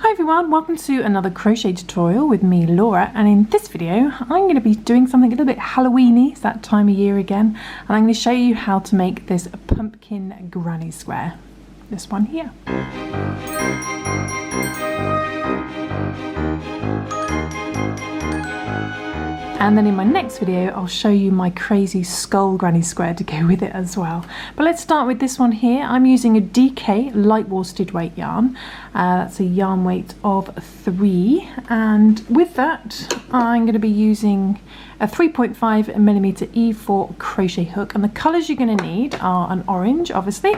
Hi everyone, welcome to another crochet tutorial with me, Laura, and in this video I'm going to be doing something a little bit Halloweeny. It's that time of year again, and I'm going to show you how to make this pumpkin granny square, this one here. And then in my next video I'll show you my crazy skull granny square to go with it as well. But let's start with this one here. I'm using a DK light worsted weight yarn. That's a yarn weight of 3, and with that I'm going to be using a 3.5mm E4 crochet hook, and the colours you're going to need are an orange obviously,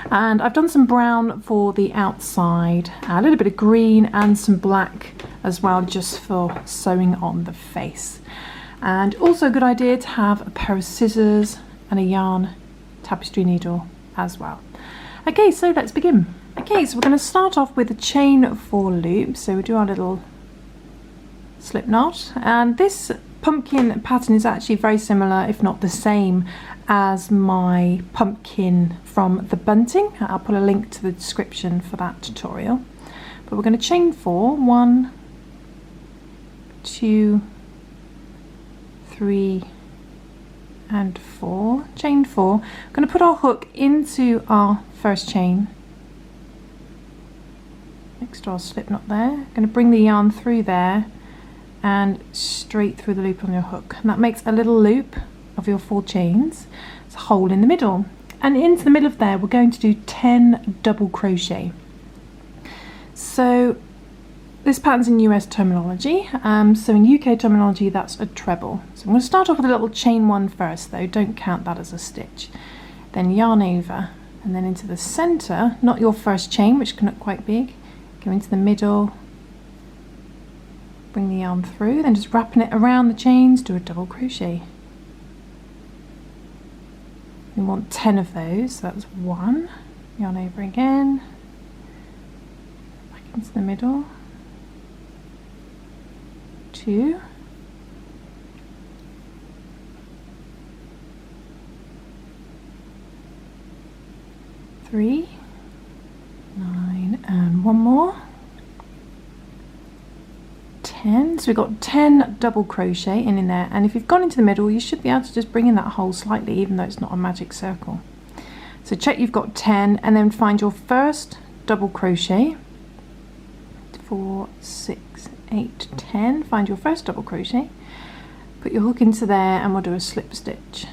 and I've done some brown for the outside, a little bit of green and some black as well just for sewing on the face. And also a good idea to have a pair of scissors and a yarn tapestry needle as well. Okay, so let's begin. Okay, so we're going to start off with a chain 4 loop. So we do our little slip knot, and this pumpkin pattern is actually very similar, if not the same, as my pumpkin from the bunting. I'll put a link to the description for that tutorial. But we're going to chain 4, 1, 2, 3 and 4, chain 4. I'm going to put our hook into our first chain next to our slip knot there. I'm going to bring the yarn through there and straight through the loop on your hook, and that makes a little loop of your 4 chains. It's a hole in the middle, and into the middle of there we're going to do 10 double crochet. So this pattern's in US terminology, so in UK terminology that's a treble. So I'm going to start off with a little chain 1 first though, don't count that as a stitch. Then yarn over and then into the centre, not your first chain which can look quite big, go into the middle, bring the yarn through, then just wrapping it around the chains, do a double crochet. We want 10 of those, so that's 1, yarn over again, back into the middle, 2, 3, 9, and 1 more, 10. So we've got 10 double crochet in there, and if you've gone into the middle you should be able to just bring in that hole slightly, even though it's not a magic circle. So check you've got 10 and then find your first double crochet. 4, 6, 8, 10. Find your first double crochet, put your hook into there, and we'll do a slip stitch.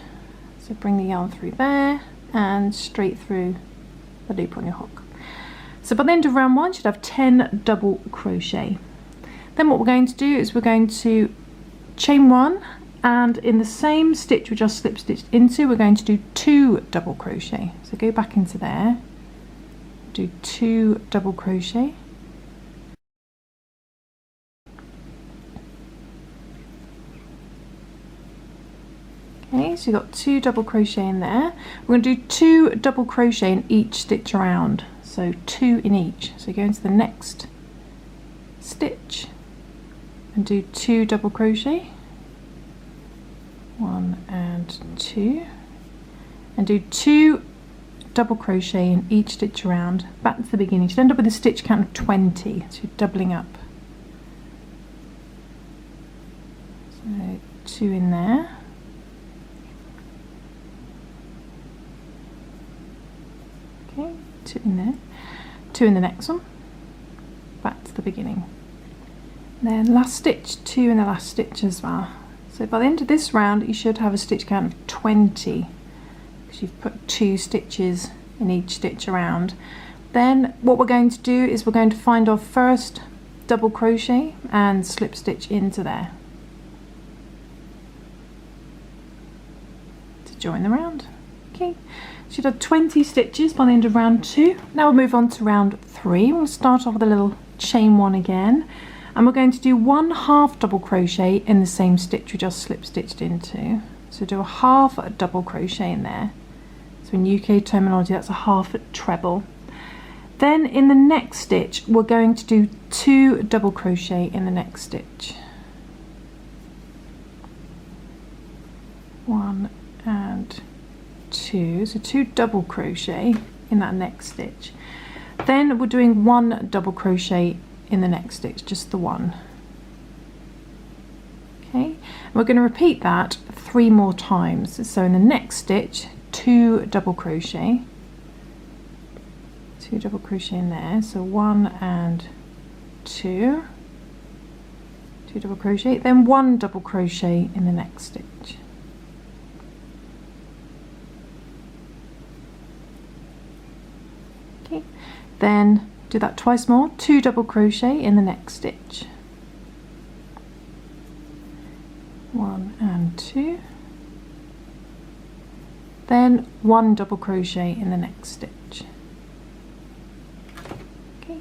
So bring the yarn through there and straight through the loop on your hook. So by the end of round 1 you should have 10 double crochet. Then what we're going to do is we're going to chain 1, and in the same stitch we just slip stitched into, we're going to do 2 double crochet. So go back into there, do 2 double crochet, okay, so you've got 2 double crochet in there. We're going to do 2 double crochet in each stitch around, so 2 in each. So go into the next stitch and do 2 double crochet, 1 and 2, and do 2 double crochet in each stitch around back to the beginning. You should end up with a stitch count of 20, so you're doubling up. So 2 in there, okay, 2 in there, 2 in the next one, back to the beginning. Then last stitch, 2 in the last stitch as well. So by the end of this round you should have a stitch count of 20 because you've put 2 stitches in each stitch around. Then what we're going to do is we're going to find our first double crochet and slip stitch into there to join the round. Okay, so you've had 20 stitches by the end of round 2. Now we'll move on to round 3. We'll start off with a little chain 1 again. And we're going to do 1 half double crochet in the same stitch we just slip stitched into. So do a half double crochet in there. So in UK terminology that's a half treble. Then in the next stitch we're going to do 2 double crochet in the next stitch. 1 and 2, so 2 double crochet in that next stitch. Then we're doing 1 double crochet in the next stitch, just the one. Okay, and we're going to repeat that 3 more times. So in the next stitch, 2 double crochet, 2 double crochet in there, so 1 and 2, 2 double crochet, then 1 double crochet in the next stitch. Okay, then do that twice more, 2 double crochet in the next stitch, 1 and 2, then 1 double crochet in the next stitch. Okay,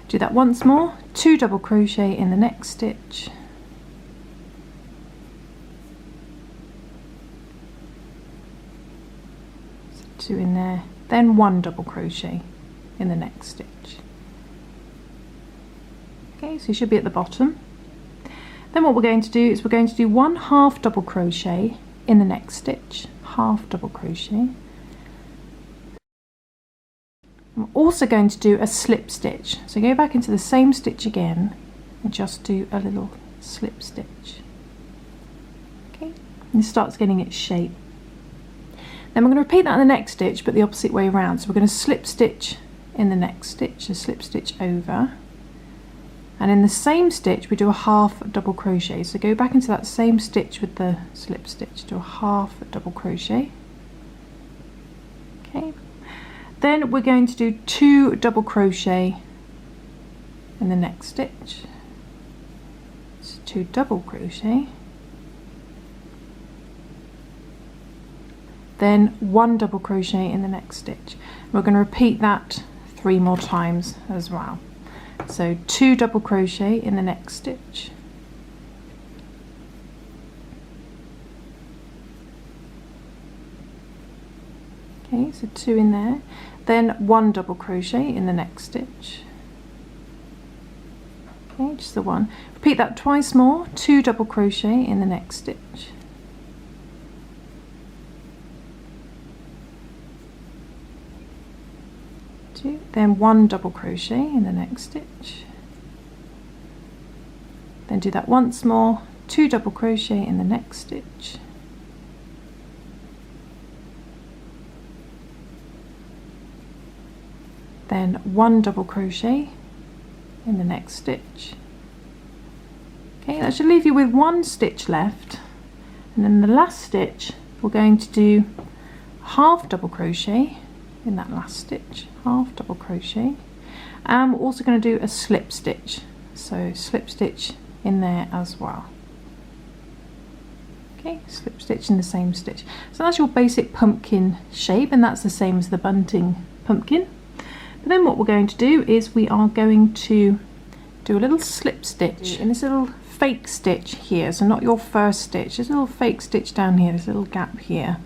do that once more, 2 double crochet in the next stitch, so 2 in there, then 1 double crochet in the next stitch. Okay, so you should be at the bottom. Then what we're going to do is we're going to do 1 half double crochet in the next stitch, half double crochet. I'm also going to do a slip stitch, so go back into the same stitch again and just do a little slip stitch. Okay, and it starts getting its shape. Then we're going to repeat that in the next stitch, but the opposite way around. So we're going to slip stitch in the next stitch, a slip stitch over, and in the same stitch we do a half double crochet. So go back into that same stitch with the slip stitch, do a half double crochet. Okay, then we're going to do 2 double crochet in the next stitch, so 2 double crochet, then 1 double crochet in the next stitch. We're going to repeat that 3 more times as well. So 2 double crochet in the next stitch, okay, so 2 in there, then 1 double crochet in the next stitch, okay, just the one. Repeat that twice more, 2 double crochet in the next stitch, 2, then 1 double crochet in the next stitch, then do that once more, 2 double crochet in the next stitch, then 1 double crochet in the next stitch. Okay, that should leave you with 1 stitch left, and then the last stitch we're going to do half double crochet in that last stitch, half double crochet, and we're also going to do a slip stitch, so slip stitch in there as well. Okay, slip stitch in the same stitch. So that's your basic pumpkin shape, and that's the same as the bunting pumpkin. But then what we're going to do is we are going to do a little slip stitch in this little fake stitch here, so not your first stitch, there's a little fake stitch down here, there's a little gap here.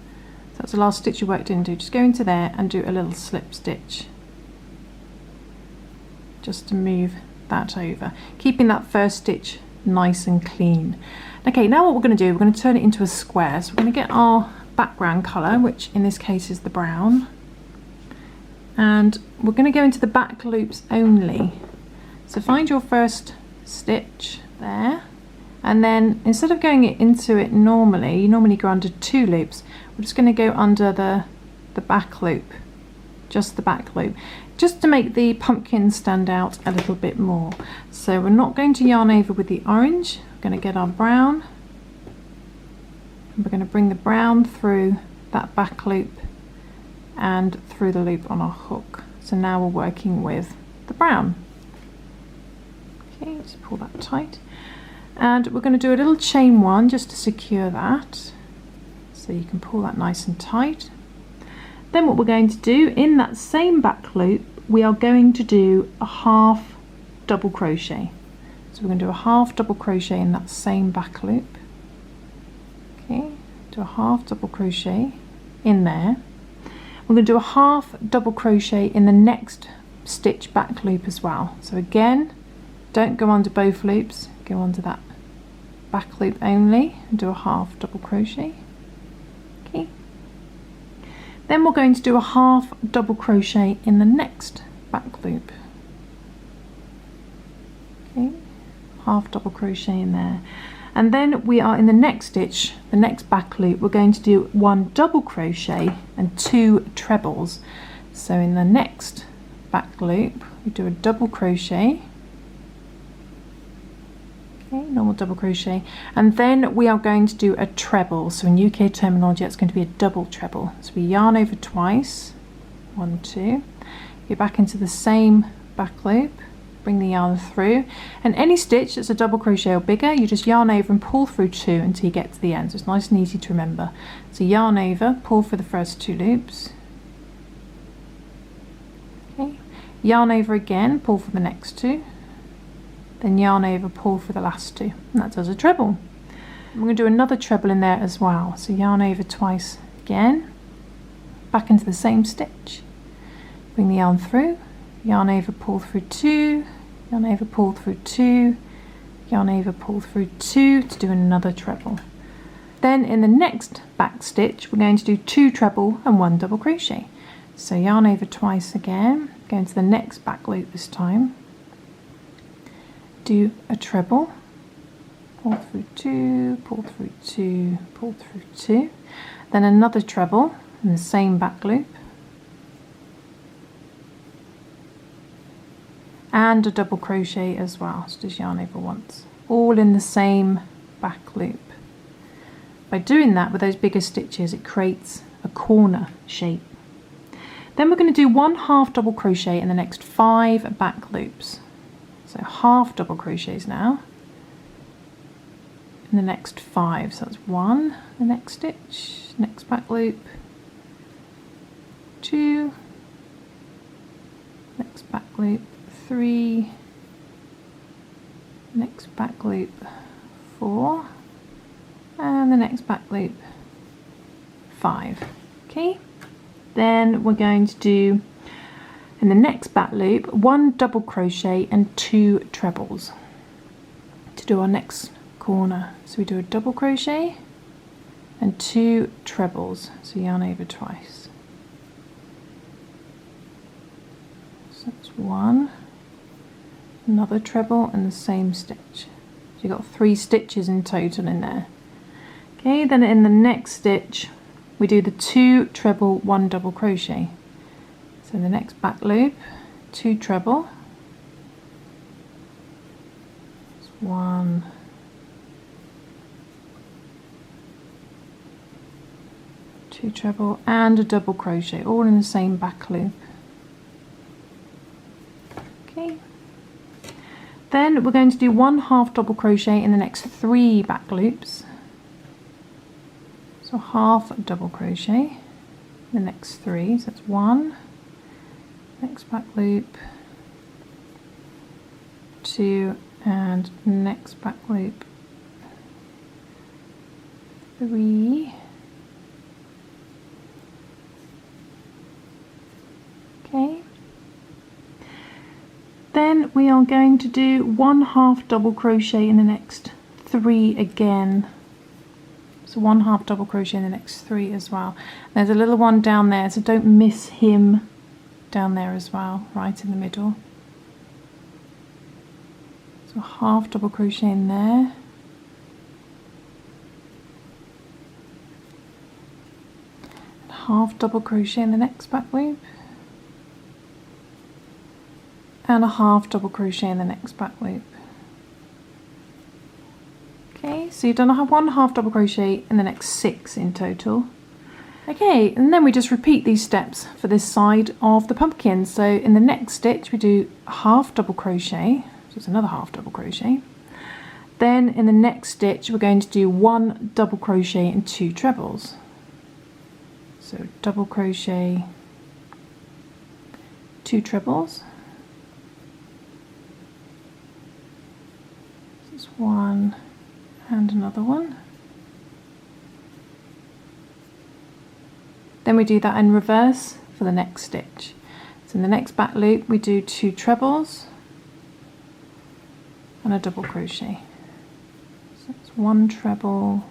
So that's the last stitch you worked into. Just go into there and do a little slip stitch, just to move that over, keeping that first stitch nice and clean. Okay, now what we're going to do, we're going to turn it into a square. So we're going to get our background colour, which in this case is the brown, and we're going to go into the back loops only. So find your first stitch there, and then instead of going into it normally, you normally go under 2 loops, we're just going to go under the back loop, just the back loop, just to make the pumpkin stand out a little bit more. So we're not going to yarn over with the orange, we're going to get our brown, and we're going to bring the brown through that back loop and through the loop on our hook. So now we're working with the brown. Okay, just pull that tight, and we're going to do a little chain 1 just to secure that, so you can pull that nice and tight. Then what we're going to do in that same back loop, we are going to do a half double crochet. So we're going to do a half double crochet in that same back loop. Okay, do a half double crochet in there. We're going to do a half double crochet in the next stitch back loop as well. So again, don't go under both loops, go under that back loop only and do a half double crochet. Okay. Then we're going to do a half double crochet in the next back loop. Okay, half double crochet in there. And then we are in the next stitch, the next back loop, we're going to do 1 double crochet and 2 trebles. So in the next back loop we do a double crochet, okay, normal double crochet, and then we are going to do a treble. So in UK terminology it's going to be a double treble. So we yarn over twice, 1, 2, you're back into the same back loop, bring the yarn through, and any stitch that's a double crochet or bigger you just yarn over and pull through 2 until you get to the end. So it's nice and easy to remember. So yarn over, pull for the first 2 loops, okay, yarn over again, pull for the next 2, then yarn over, pull for the last 2, and that does a treble. We're going to do another treble in there as well. So yarn over twice again, back into the same stitch, bring the yarn through, yarn over, pull through 2, yarn over, pull through 2, yarn over, pull through 2 to do another treble. Then in the next back stitch we're going to do 2 treble and 1 double crochet. So yarn over twice again, go into the next back loop this time, do a treble, pull through 2, pull through 2, pull through 2, then another treble in the same back loop, and a double crochet as well. So just yarn over once, all in the same back loop. By doing that with those bigger stitches it creates a corner shape. Then we're going to do 1 half double crochet in the next 5 back loops. So half double crochets now in the next 5. So that's 1, the next stitch, next back loop, 2, next back loop, 3, next back loop, 4, and the next back loop, 5. Okay, then we're going to do in the next back loop 1 double crochet and 2 trebles to do our next corner. So we do a double crochet and 2 trebles, so yarn over twice. So that's 1, another treble and the same stitch. So you've got 3 stitches in total in there. Okay, then in the next stitch we do the 2 treble, 1 double crochet. So in the next back loop, 2 treble, 1, 2 treble and a double crochet, all in the same back loop. Okay, then we're going to do 1 half double crochet in the next 3 back loops. So half double crochet in the next 3, so that's 1, next back loop, 2, and next back loop, 3, okay. Then we are going to do 1 half double crochet in the next 3 again. So 1 half double crochet in the next 3 as well. There's a little one down there, so don't miss him down there as well, right in the middle. So half double crochet in there, and half double crochet in the next back loop, and a half double crochet in the next back loop. Okay, so you've done 1 half double crochet in the next 6 in total. Okay, and then we just repeat these steps for this side of the pumpkin. So in the next stitch we do a half double crochet, so it's another half double crochet. Then in the next stitch we're going to do 1 double crochet and 2 trebles. So double crochet, 2 trebles. This is 1 and another one. Then we do that in reverse for the next stitch. So in the next back loop we do 2 trebles and a double crochet. So it's 1 treble,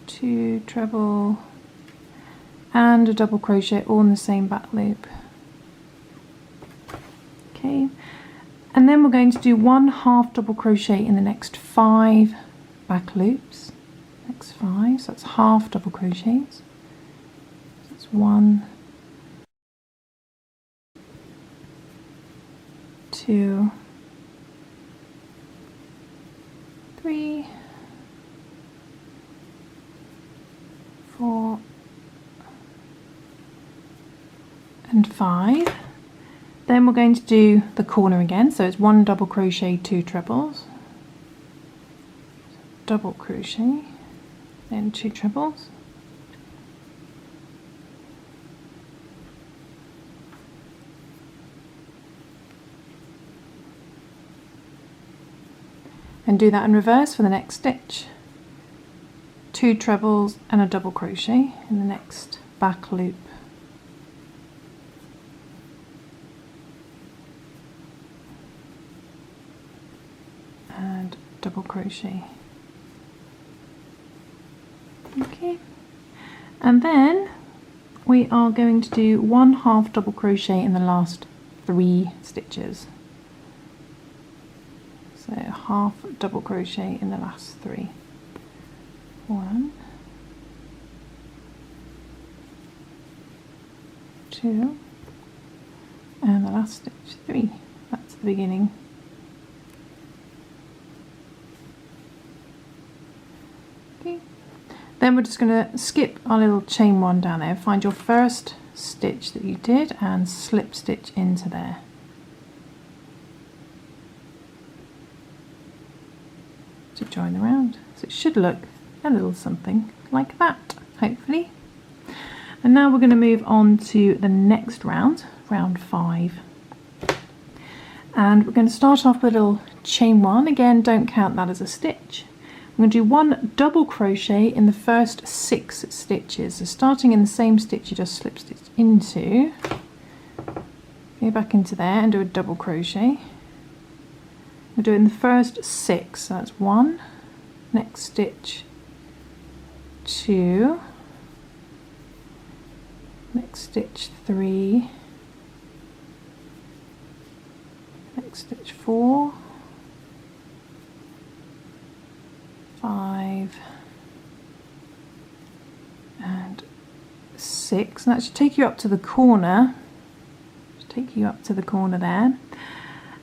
2 treble and a double crochet, all in the same back loop. Okay, and then we're going to do 1 half double crochet in the next 5 back loops. Next 5, so that's half double crochets. So that's 1, 2, 3, 4, and 5. Then we're going to do the corner again, so it's 1 double crochet, 2 trebles, double crochet, then 2 trebles, and do that in reverse for the next stitch. 2 trebles and a double crochet in the next back loop. And double crochet. Okay, and then we are going to do 1 half double crochet in the last 3 stitches. So half double crochet in the last 3. 1, 2, and the last stitch 3. That's the beginning. Okay. Then we're just going to skip our little chain 1 down there. Find your first stitch that you did and slip stitch into there. To join the round. So it should look a little something like that, hopefully. And now we're going to move on to the next round, round 5. And we're going to start off with a little chain 1. Again, don't count that as a stitch. I'm going to do 1 double crochet in the first 6 stitches. So starting in the same stitch you just slip stitch into, go back into there and do a double crochet. We're doing the first 6, so that's 1, next stitch 2, next stitch 3, next stitch 4, 5, and 6. And that should take you up to the corner. There.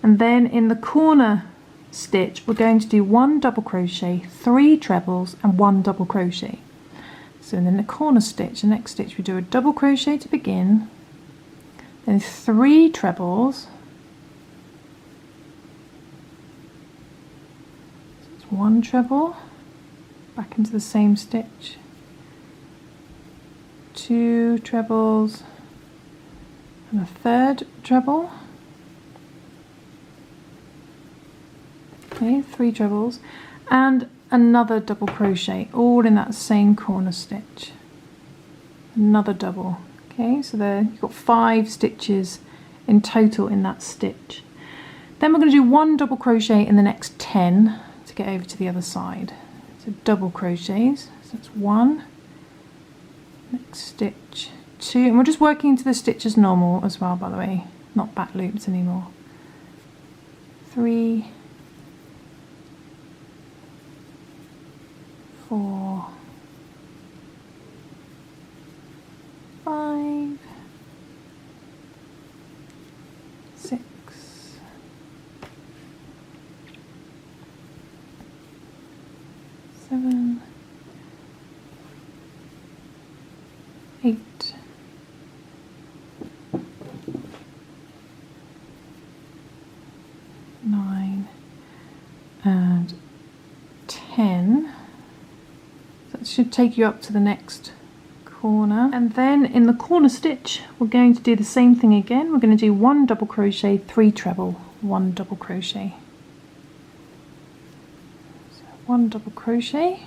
And then in the corner stitch we're going to do 1 double crochet, 3 trebles and 1 double crochet. So in the corner stitch, the next stitch, we do a double crochet to begin, then 3 trebles, so it's 1 treble, back into the same stitch, 2 trebles and a 3rd treble. Okay, 3 trebles and another double crochet, all in that same corner stitch. Another double. Okay, so there you've got 5 stitches in total in that stitch. Then we're going to do 1 double crochet in the next 10 to get over to the other side. So double crochets. So it's 1, next stitch 2, and we're just working into the stitch as normal as well, by the way, not back loops anymore. 3, 4, 5, 6, 7, 8, 9, and 10. That should take you up to the next corner. And then in the corner stitch we're going to do the same thing again. We're going to do 1 double crochet, 3 treble, 1 double crochet. So 1 double crochet,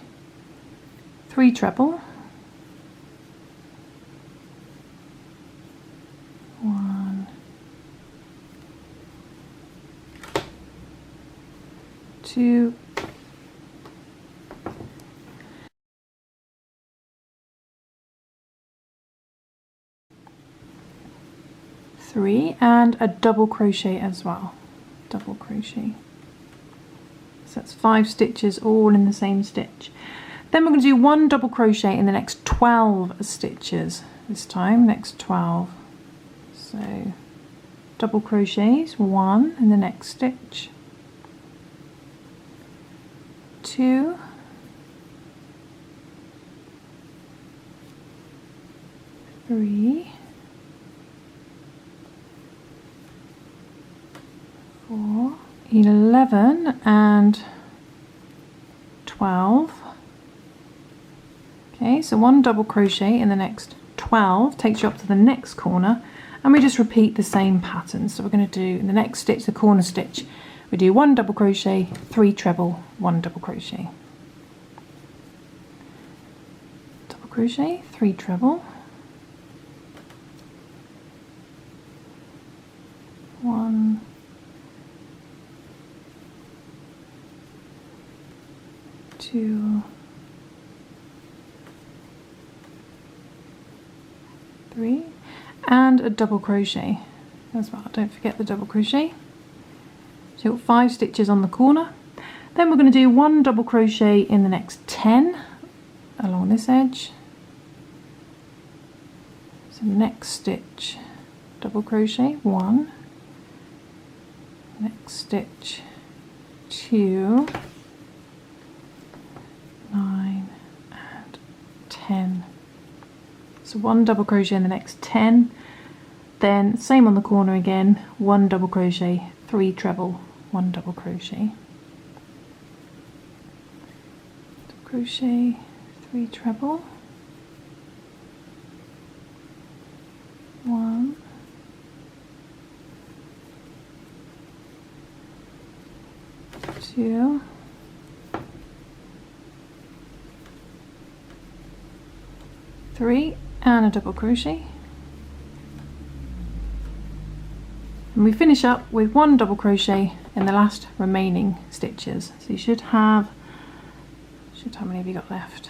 3 treble, 1, 2, 3, 3, and a double crochet as well. Double crochet. So that's 5 stitches all in the same stitch. Then we're going to do 1 double crochet in the next 12 stitches this time, next 12. So double crochets, 1 in the next stitch, 2, 3, 4, 11 and 12. Okay, so 1 double crochet in the next 12 takes you up to the next corner, and we just repeat the same pattern. So we're going to do in the next stitch, the corner stitch, we do 1 double crochet, 3 treble, 1 double crochet. Double crochet, 3 treble, 1, 2, 3, and a double crochet as well. Don't forget the double crochet. So you've got 5 stitches on the corner. Then we're going to do 1 double crochet in the next 10 along this edge. So next stitch, double crochet, 1, next stitch, 2, 9 and 10. So 1 double crochet in the next 10, then same on the corner again, 1 double crochet, 3 treble, 1 double crochet, double crochet, 3 treble, 1, 2, 3, and a double crochet, and we finish up with 1 double crochet in the last remaining stitches. So you should have how many have you got left?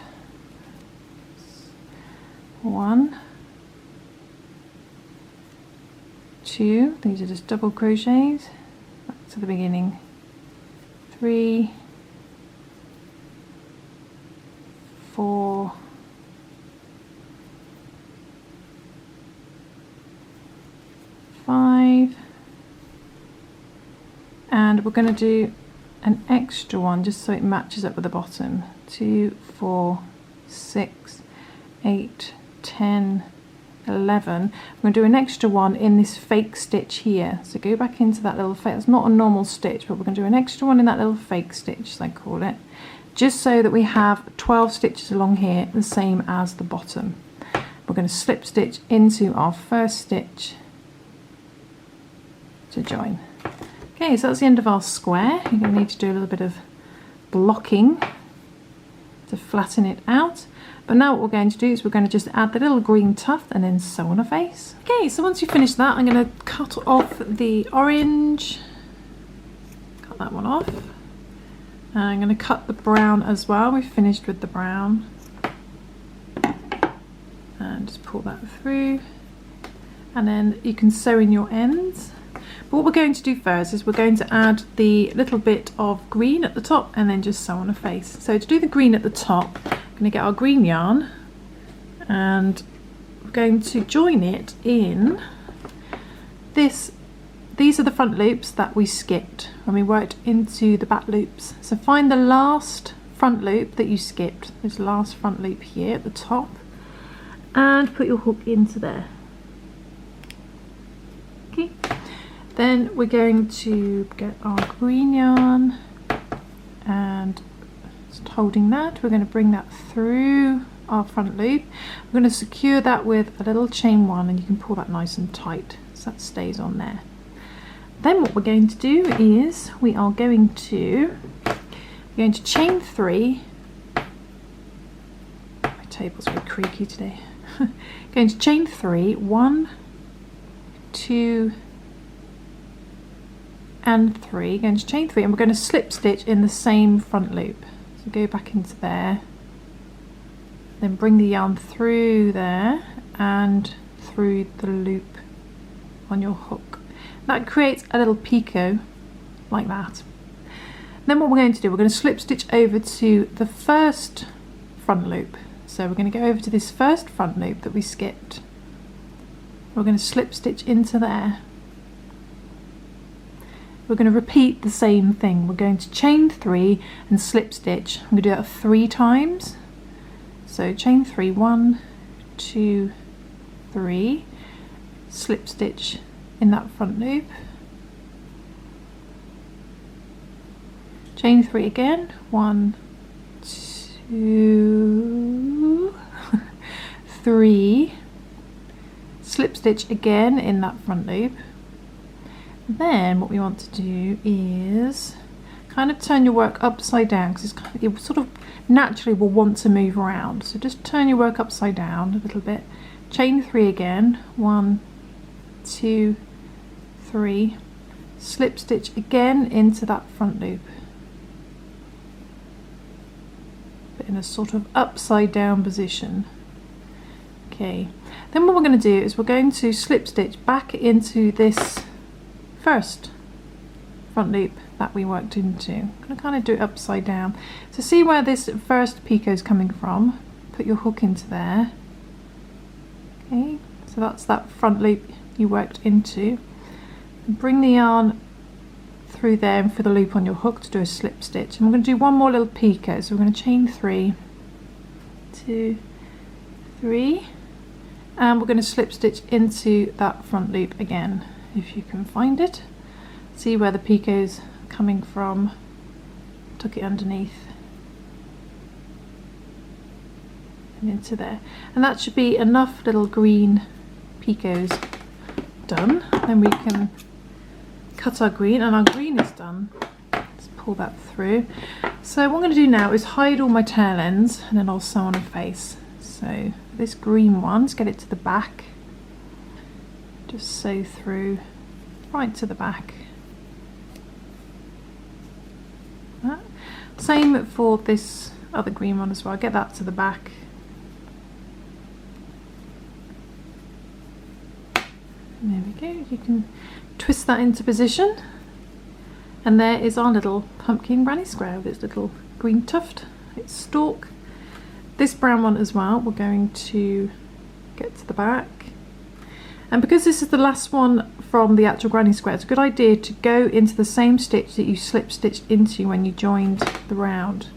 1, 2, these are just double crochets back to the beginning, 3, 4, 5, and we're going to do an extra one just so it matches up with the bottom. 2, 4, 6, 8, 10, 11. We're going to do an extra one in this fake stitch here. So go back into that little fake, it's not a normal stitch, but we're going to do an extra one in that little fake stitch, as I call it, just so that we have 12 stitches along here, the same as the bottom. We're going to slip stitch into our first stitch to join. Okay, so that's the end of our square. You're going to need to do a little bit of blocking to flatten it out. But now what we're going to do is we're going to just add the little green tuft and then sew on a face. Okay, so once you finish that, I'm going to cut off the orange. Cut that one off. And I'm going to cut the brown as well. We've finished with the brown. And just pull that through. And then you can sew in your ends. But what we're going to do first is we're going to add the little bit of green at the top and then just sew on a face. So to do the green at the top, we're going to get our green yarn and we're going to join it in this. These are the front loops that we skipped when we worked into the back loops. So find the last front loop that you skipped, this last front loop here at the top, and put your hook into there. Okay. Then we're going to get our green yarn and just holding that, we're going to bring that through our front loop. We're going to secure that with a little chain 1 and you can pull that nice and tight so that stays on there. Then what we're going to do is we are going to chain 3. My table's very creaky today. Going to chain 3, 1, 2 and 3, going to chain 3, and we're going to slip stitch in the same front loop. So go back into there, then bring the yarn through there and through the loop on your hook. That creates a little picot like that. Then what we're going to do, we're going to slip stitch over to the first front loop. So we're going to go over to this first front loop that we skipped. We're going to slip stitch into there. We're going to repeat the same thing. We're going to chain 3 and slip stitch. I'm going to do that 3 times. So chain 3, 1, 2, 3, slip stitch in that front loop, chain 3 again, 1, 2, 3, slip stitch again in that front loop. Then what we want to do is kind of turn your work upside down, because it sort of naturally will want to move around. So just turn your work upside down a little bit. Chain 3 again, 1, 2, 3, slip stitch again into that front loop, but in a sort of upside down position. Okay, then what we're going to do is we're going to slip stitch back into this first front loop that we worked into. I'm going to kind of do it upside down. So see where this first picot is coming from, put your hook into there. Okay, so that's that front loop you worked into. And bring the yarn through there and for the loop on your hook to do a slip stitch. And we're going to do one more little picot. So we're going to chain 3, 2, 3, and we're going to slip stitch into that front loop again, if you can find it. See where the picot is coming from, tuck it underneath and into there, and that should be enough little green picots done. Then we can cut our green, and our green is done. Let's pull that through. So what I'm going to do now is hide all my tail ends, and then I'll sew on a face. So this green one, let's get it to the back, just sew through right to the back. Same for this other green one as well, get that to the back. And there we go, you can twist that into position, and there is our little pumpkin granny square with its little green tuft, its stalk. This brown one as well, we're going to get to the back. And because this is the last one from the actual granny square, it's a good idea to go into the same stitch that you slip stitched into when you joined the round.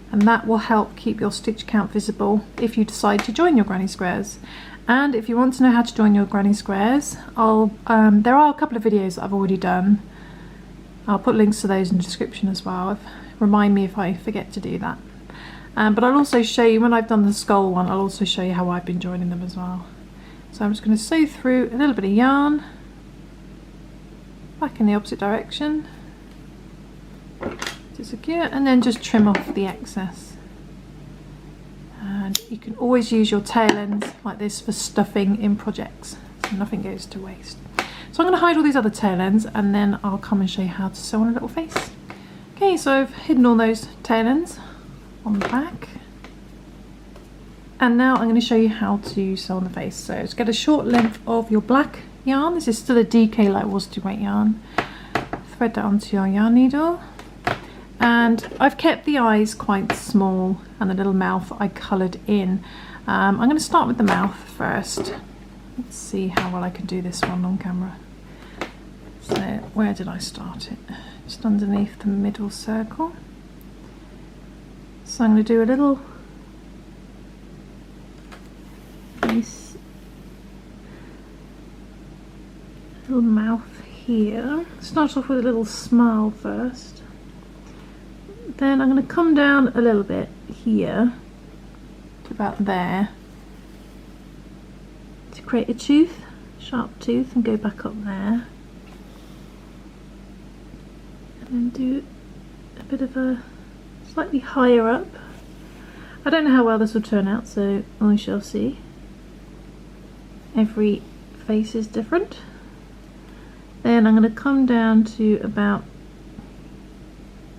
And that will help keep your stitch count visible if you decide to join your granny squares. And if you want to know how to join your granny squares, there are a couple of videos that I've already done. I'll put links to those in the description as well. Remind me if I forget to do that. But I'll also show you, when I've done the skull one, I'll also show you how I've been joining them as well. So I'm just going to sew through a little bit of yarn, back in the opposite direction, to secure, and then just trim off the excess. And you can always use your tail ends like this for stuffing in projects, so nothing goes to waste. So I'm going to hide all these other tail ends, and then I'll come and show you how to sew on a little face. Okay, so I've hidden all those tail ends on the back. And now I'm going to show you how to sew on the face. So just get a short length of your black yarn. This is still a DK light worsted weight yarn. Thread that onto your yarn needle. And I've kept the eyes quite small and the little mouth I coloured in. I'm going to start with the mouth first. Let's see how well I can do this one on camera. So where did I start it? Just underneath the middle circle. So I'm going to do a little little mouth here. Start off with a little smile first. Then I'm going to come down a little bit here to about there to create a tooth, sharp tooth, and go back up there. And then do a bit of a slightly higher up. I don't know how well this will turn out, so I shall see. Every face is different. Then I'm going to come down to about,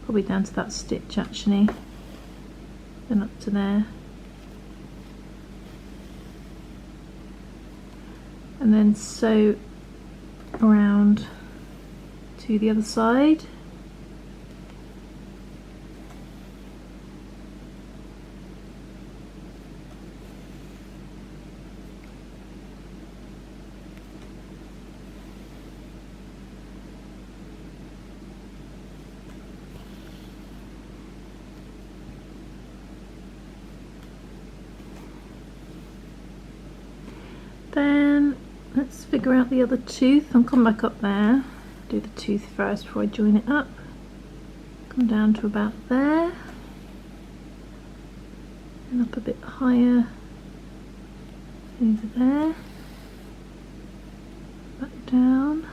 probably down to that stitch actually, then up to there, and then sew around to the other side. Then let's figure out the other tooth. I'll come back up there, do the tooth first before I join it up. Come down to about there, and up a bit higher over there, back down.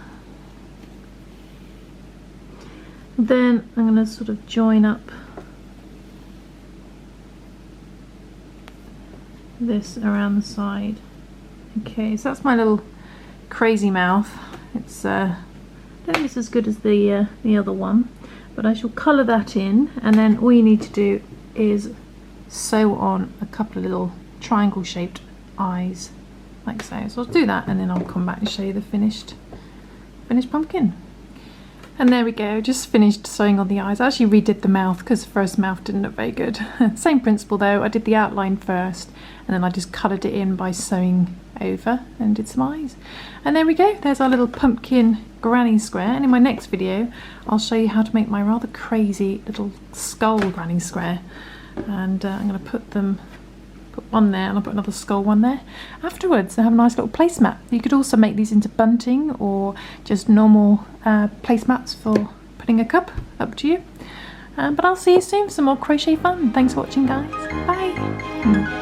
Then I'm going to sort of join up this around the side. Okay, so that's my little crazy mouth. It's I don't think it's as good as the other one, but I shall colour that in, and then all you need to do is sew on a couple of little triangle shaped eyes like so. So I'll do that and then I'll come back and show you the finished pumpkin. And there we go, just finished sewing on the eyes. I actually redid the mouth because the first mouth didn't look very good. Same principle though, I did the outline first and then I just coloured it in by sewing over and did some eyes. And there we go, there's our little pumpkin granny square. And in my next video I'll show you how to make my rather crazy little skull granny square. And I'm going to put one there and I'll put another skull one there. Afterwards I have a nice little placemat. You could also make these into bunting or just normal placemats for putting a cup, up to you. But I'll see you soon for some more crochet fun. Thanks for watching guys, bye!